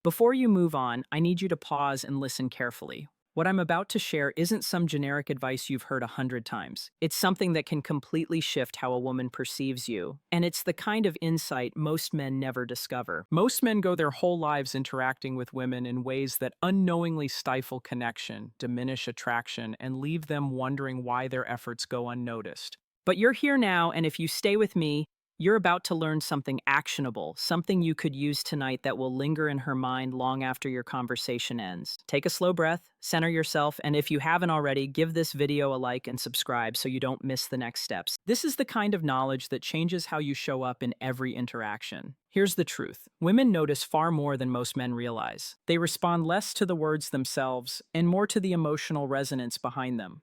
Before you move on, I need you to pause and listen carefully. What I'm about to share isn't some generic advice you've heard 100 times. It's something that can completely shift how a woman perceives you, and it's the kind of insight most men never discover. Most men go their whole lives interacting with women in ways that unknowingly stifle connection, diminish attraction, and leave them wondering why their efforts go unnoticed. But you're here now, and if you stay with me, you're about to learn something actionable, something you could use tonight that will linger in her mind long after your conversation ends. Take a slow breath, center yourself, and if you haven't already, give this video a like and subscribe so you don't miss the next steps. This is the kind of knowledge that changes how you show up in every interaction. Here's the truth. Women notice far more than most men realize. They respond less to the words themselves and more to the emotional resonance behind them.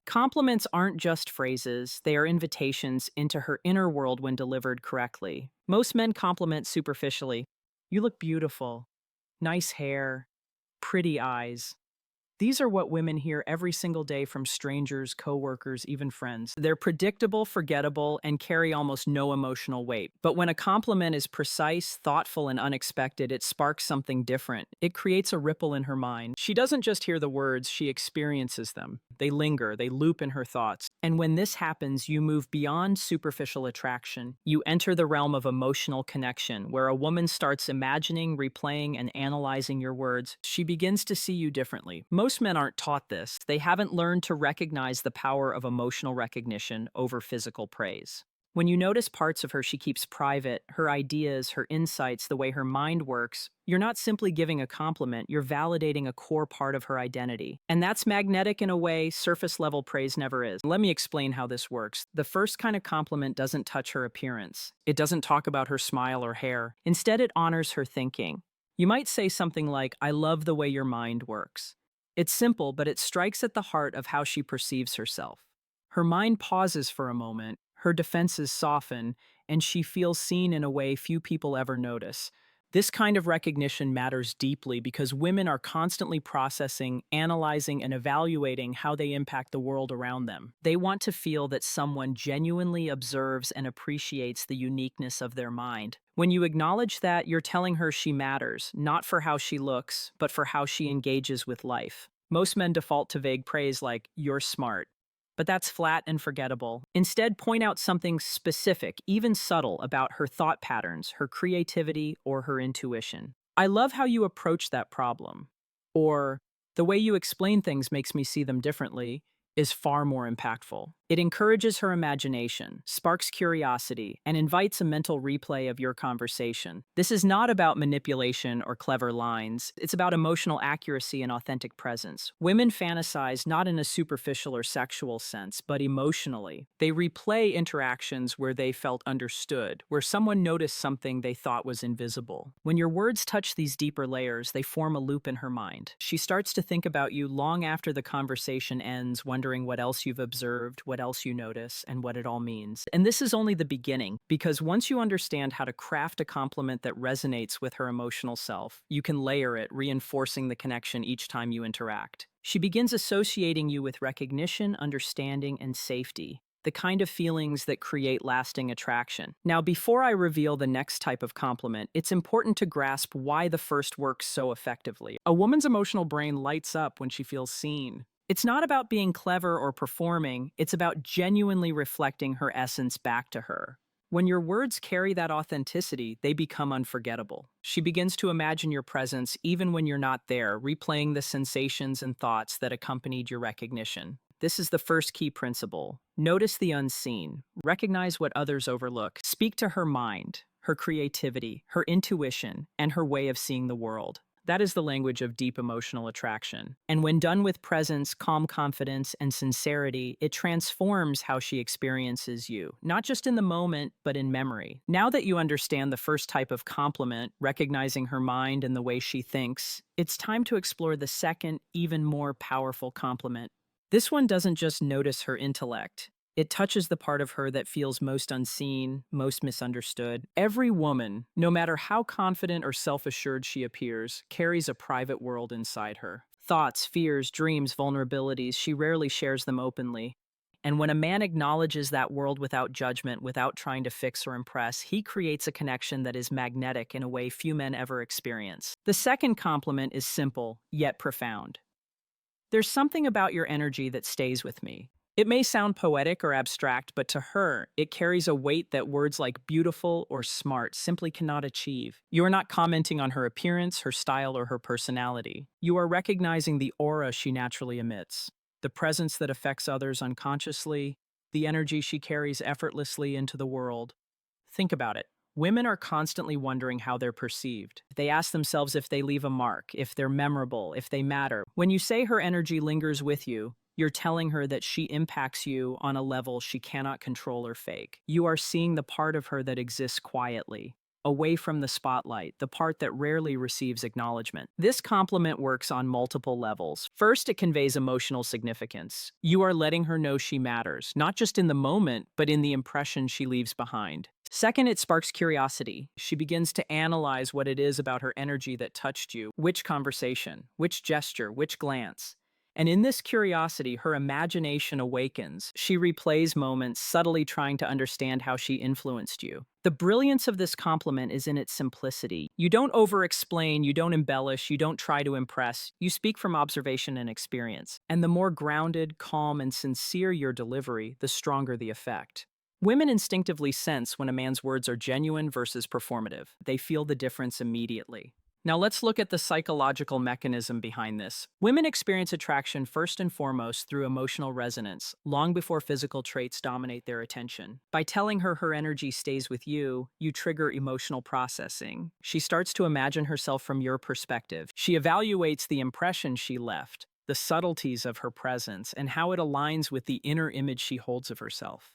Compliments aren't just phrases, they are invitations into her inner world when delivered correctly. Most men compliment superficially. You look beautiful. Nice hair. Pretty eyes. These are what women hear every single day from strangers, coworkers, even friends. They're predictable, forgettable, and carry almost no emotional weight. But when a compliment is precise, thoughtful, and unexpected, it sparks something different. It creates a ripple in her mind. She doesn't just hear the words, she experiences them. They linger, they loop in her thoughts. And when this happens, you move beyond superficial attraction. You enter the realm of emotional connection, where a woman starts imagining, replaying, and analyzing your words. She begins to see you differently. Most men aren't taught this. They haven't learned to recognize the power of emotional recognition over physical praise. When you notice parts of her she keeps private, her ideas, her insights, the way her mind works, you're not simply giving a compliment, you're validating a core part of her identity. And that's magnetic in a way surface level praise never is. Let me explain how this works. The first kind of compliment doesn't touch her appearance. It doesn't talk about her smile or hair. Instead, it honors her thinking. You might say something like, "I love the way your mind works." It's simple, but it strikes at the heart of how she perceives herself. Her mind pauses for a moment, her defenses soften, and she feels seen in a way few people ever notice. This kind of recognition matters deeply because women are constantly processing, analyzing, and evaluating how they impact the world around them. They want to feel that someone genuinely observes and appreciates the uniqueness of their mind. When you acknowledge that, you're telling her she matters, not for how she looks, but for how she engages with life. Most men default to vague praise like, "You're smart." But that's flat and forgettable. Instead, point out something specific, even subtle, about her thought patterns, her creativity, or her intuition. "I love how you approach that problem." Or, "The way you explain things makes me see them differently," is far more impactful. It encourages her imagination, sparks curiosity, and invites a mental replay of your conversation. This is not about manipulation or clever lines. It's about emotional accuracy and authentic presence. Women fantasize not in a superficial or sexual sense, but emotionally. They replay interactions where they felt understood, where someone noticed something they thought was invisible. When your words touch these deeper layers, they form a loop in her mind. She starts to think about you long after the conversation ends, wondering what else you've observed, what else you notice, and what it all means. And this is only the beginning, because once you understand how to craft a compliment that resonates with her emotional self, you can layer it, reinforcing the connection each time you interact. She begins associating you with recognition, understanding, and safety, the kind of feelings that create lasting attraction. Now, before I reveal the next type of compliment, it's important to grasp why the first works so effectively. A woman's emotional brain lights up when she feels seen. It's not about being clever or performing, it's about genuinely reflecting her essence back to her. When your words carry that authenticity, they become unforgettable. She begins to imagine your presence even when you're not there, replaying the sensations and thoughts that accompanied your recognition. This is the first key principle. Notice the unseen. Recognize what others overlook. Speak to her mind, her creativity, her intuition, and her way of seeing the world. That is the language of deep emotional attraction. And when done with presence, calm confidence, and sincerity, it transforms how she experiences you, not just in the moment, but in memory. Now that you understand the first type of compliment, recognizing her mind and the way she thinks, it's time to explore the second, even more powerful compliment. This one doesn't just notice her intellect. It touches the part of her that feels most unseen, most misunderstood. Every woman, no matter how confident or self-assured she appears, carries a private world inside her. Thoughts, fears, dreams, vulnerabilities, she rarely shares them openly. And when a man acknowledges that world without judgment, without trying to fix or impress, he creates a connection that is magnetic in a way few men ever experience. The second compliment is simple, yet profound. There's something about your energy that stays with me. It may sound poetic or abstract, but to her, it carries a weight that words like beautiful or smart simply cannot achieve. You are not commenting on her appearance, her style, or her personality. You are recognizing the aura she naturally emits, the presence that affects others unconsciously, the energy she carries effortlessly into the world. Think about it. Women are constantly wondering how they're perceived. They ask themselves if they leave a mark, if they're memorable, if they matter. When you say her energy lingers with you, you're telling her that she impacts you on a level she cannot control or fake. You are seeing the part of her that exists quietly, away from the spotlight, the part that rarely receives acknowledgement. This compliment works on multiple levels. First, it conveys emotional significance. You are letting her know she matters, not just in the moment, but in the impression she leaves behind. Second, it sparks curiosity. She begins to analyze what it is about her energy that touched you, which conversation, which gesture, which glance. And in this curiosity, her imagination awakens. She replays moments, subtly trying to understand how she influenced you. The brilliance of this compliment is in its simplicity. You don't over-explain, you don't embellish, you don't try to impress. You speak from observation and experience. And the more grounded, calm, and sincere your delivery, the stronger the effect. Women instinctively sense when a man's words are genuine versus performative. They feel the difference immediately. Now let's look at the psychological mechanism behind this. Women experience attraction first and foremost through emotional resonance, long before physical traits dominate their attention. By telling her her energy stays with you, you trigger emotional processing. She starts to imagine herself from your perspective. She evaluates the impression she left, the subtleties of her presence, and how it aligns with the inner image she holds of herself.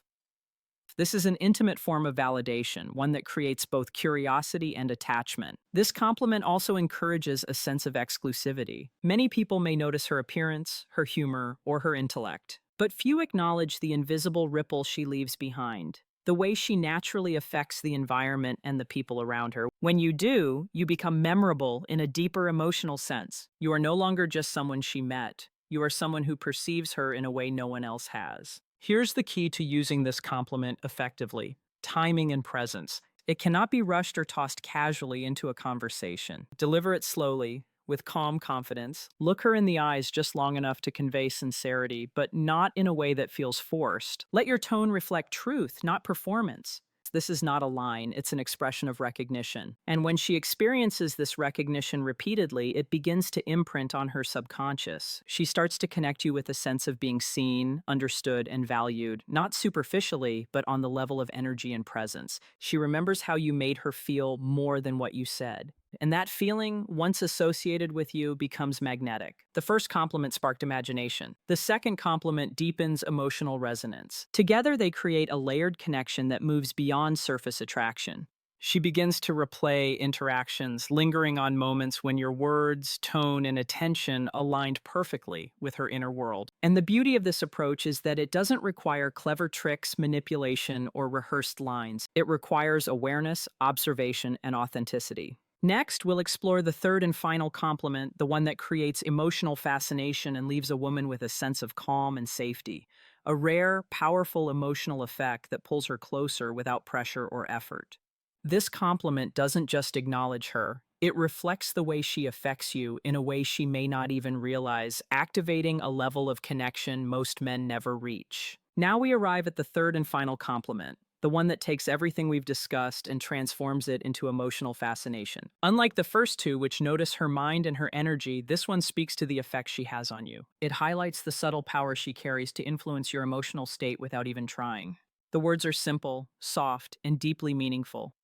This is an intimate form of validation, one that creates both curiosity and attachment. This compliment also encourages a sense of exclusivity. Many people may notice her appearance, her humor, or her intellect, but few acknowledge the invisible ripple she leaves behind, the way she naturally affects the environment and the people around her. When you do, you become memorable in a deeper emotional sense. You are no longer just someone she met. You are someone who perceives her in a way no one else has. Here's the key to using this compliment effectively: timing and presence. It cannot be rushed or tossed casually into a conversation. Deliver it slowly, with calm confidence. Look her in the eyes just long enough to convey sincerity, but not in a way that feels forced. Let your tone reflect truth, not performance. This is not a line, it's an expression of recognition. And when she experiences this recognition repeatedly, it begins to imprint on her subconscious. She starts to connect you with a sense of being seen, understood, and valued, not superficially, but on the level of energy and presence. She remembers how you made her feel more than what you said. And that feeling, once associated with you, becomes magnetic. The first compliment sparked imagination. The second compliment deepens emotional resonance. Together, they create a layered connection that moves beyond surface attraction. She begins to replay interactions, lingering on moments when your words, tone, and attention aligned perfectly with her inner world. And the beauty of this approach is that it doesn't require clever tricks, manipulation, or rehearsed lines. It requires awareness, observation, and authenticity. Next, we'll explore the third and final compliment, the one that creates emotional fascination and leaves a woman with a sense of calm and safety. A rare, powerful emotional effect that pulls her closer without pressure or effort. This compliment doesn't just acknowledge her, it reflects the way she affects you in a way she may not even realize, activating a level of connection most men never reach. Now we arrive at the third and final compliment, the one that takes everything we've discussed and transforms it into emotional fascination. Unlike the first two, which notice her mind and her energy, this one speaks to the effect she has on you. It highlights the subtle power she carries to influence your emotional state without even trying. The words are simple, soft, and deeply meaningful.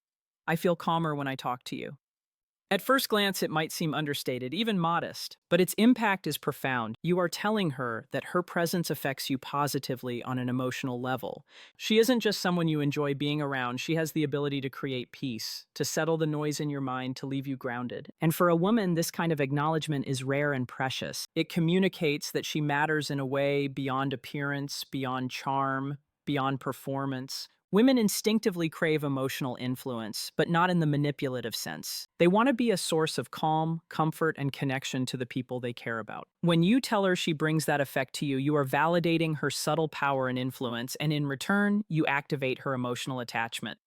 I feel calmer when I talk to you. At first glance, it might seem understated, even modest, but its impact is profound. You are telling her that her presence affects you positively on an emotional level. She isn't just someone you enjoy being around, she has the ability to create peace, to settle the noise in your mind, to leave you grounded. And for a woman, this kind of acknowledgement is rare and precious. It communicates that she matters in a way beyond appearance, beyond charm, beyond performance. Women instinctively crave emotional influence, but not in the manipulative sense. They want to be a source of calm, comfort, and connection to the people they care about. When you tell her she brings that effect to you, you are validating her subtle power and influence, and in return, you activate her emotional attachment.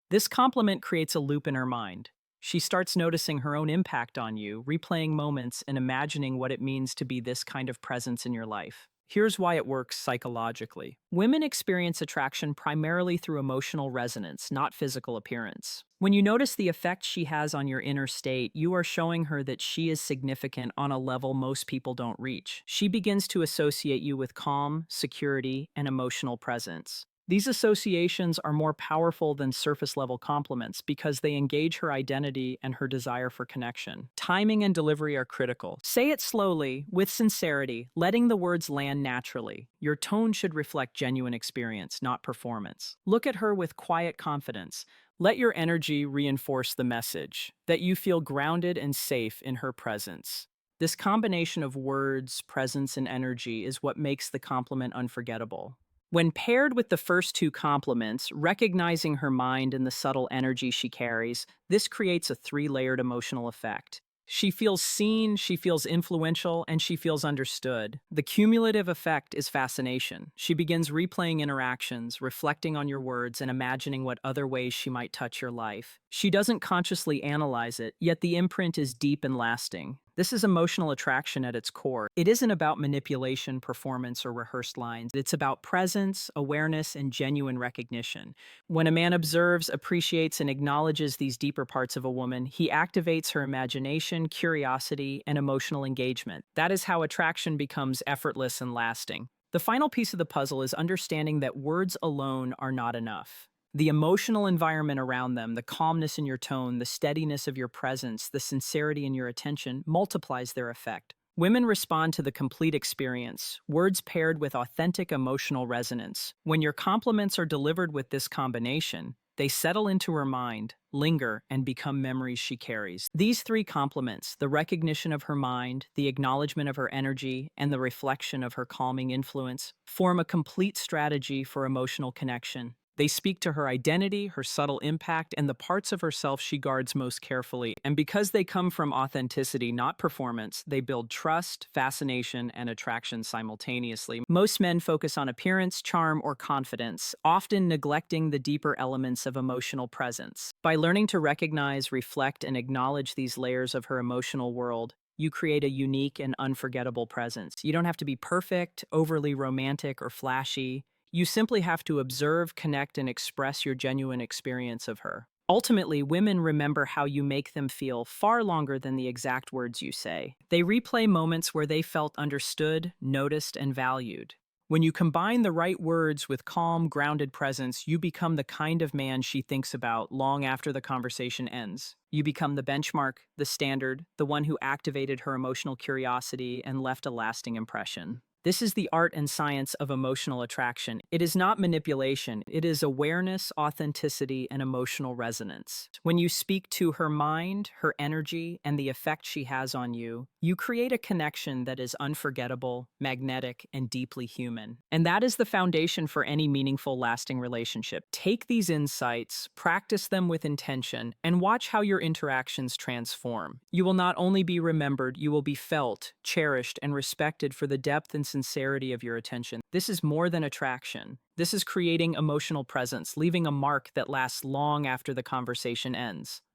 This compliment creates a loop in her mind. She starts noticing her own impact on you, replaying moments, and imagining what it means to be this kind of presence in your life. Here's why it works psychologically. Women experience attraction primarily through emotional resonance, not physical appearance. When you notice the effect she has on your inner state, you are showing her that she is significant on a level most people don't reach. She begins to associate you with calm, security, and emotional presence. These associations are more powerful than surface level compliments because they engage her identity and her desire for connection. Timing and delivery are critical. Say it slowly, with sincerity, letting the words land naturally. Your tone should reflect genuine experience, not performance. Look at her with quiet confidence. Let your energy reinforce the message that you feel grounded and safe in her presence. This combination of words, presence, and energy is what makes the compliment unforgettable. When paired with the first two compliments, recognizing her mind and the subtle energy she carries, this creates a three-layered emotional effect. She feels seen, she feels influential, and she feels understood. The cumulative effect is fascination. She begins replaying interactions, reflecting on your words, and imagining what other ways she might touch your life. She doesn't consciously analyze it, yet the imprint is deep and lasting. This is emotional attraction at its core. It isn't about manipulation, performance, or rehearsed lines. It's about presence, awareness, and genuine recognition. When a man observes, appreciates, and acknowledges these deeper parts of a woman, he activates her imagination, curiosity, and emotional engagement. That is how attraction becomes effortless and lasting. The final piece of the puzzle is understanding that words alone are not enough. The emotional environment around them, the calmness in your tone, the steadiness of your presence, the sincerity in your attention multiplies their effect. Women respond to the complete experience, words paired with authentic emotional resonance. When your compliments are delivered with this combination, they settle into her mind, linger, and become memories she carries. These three compliments, the recognition of her mind, the acknowledgement of her energy, and the reflection of her calming influence, form a complete strategy for emotional connection. They speak to her identity, her subtle impact, and the parts of herself she guards most carefully. And because they come from authenticity, not performance, they build trust, fascination, and attraction simultaneously. Most men focus on appearance, charm, or confidence, often neglecting the deeper elements of emotional presence. By learning to recognize, reflect, and acknowledge these layers of her emotional world, you create a unique and unforgettable presence. You don't have to be perfect, overly romantic, or flashy. You simply have to observe, connect, and express your genuine experience of her. Ultimately, women remember how you make them feel far longer than the exact words you say. They replay moments where they felt understood, noticed, and valued. When you combine the right words with calm, grounded presence, you become the kind of man she thinks about long after the conversation ends. You become the benchmark, the standard, the one who activated her emotional curiosity and left a lasting impression. This is the art and science of emotional attraction. It is not manipulation. It is awareness, authenticity, and emotional resonance. When you speak to her mind, her energy, and the effect she has on you, you create a connection that is unforgettable, magnetic, and deeply human. And that is the foundation for any meaningful, lasting relationship. Take these insights, practice them with intention, and watch how your interactions transform. You will not only be remembered, you will be felt, cherished, and respected for the depth and sincerity of your attention. This is more than attraction. This is creating emotional presence, leaving a mark that lasts long after the conversation ends.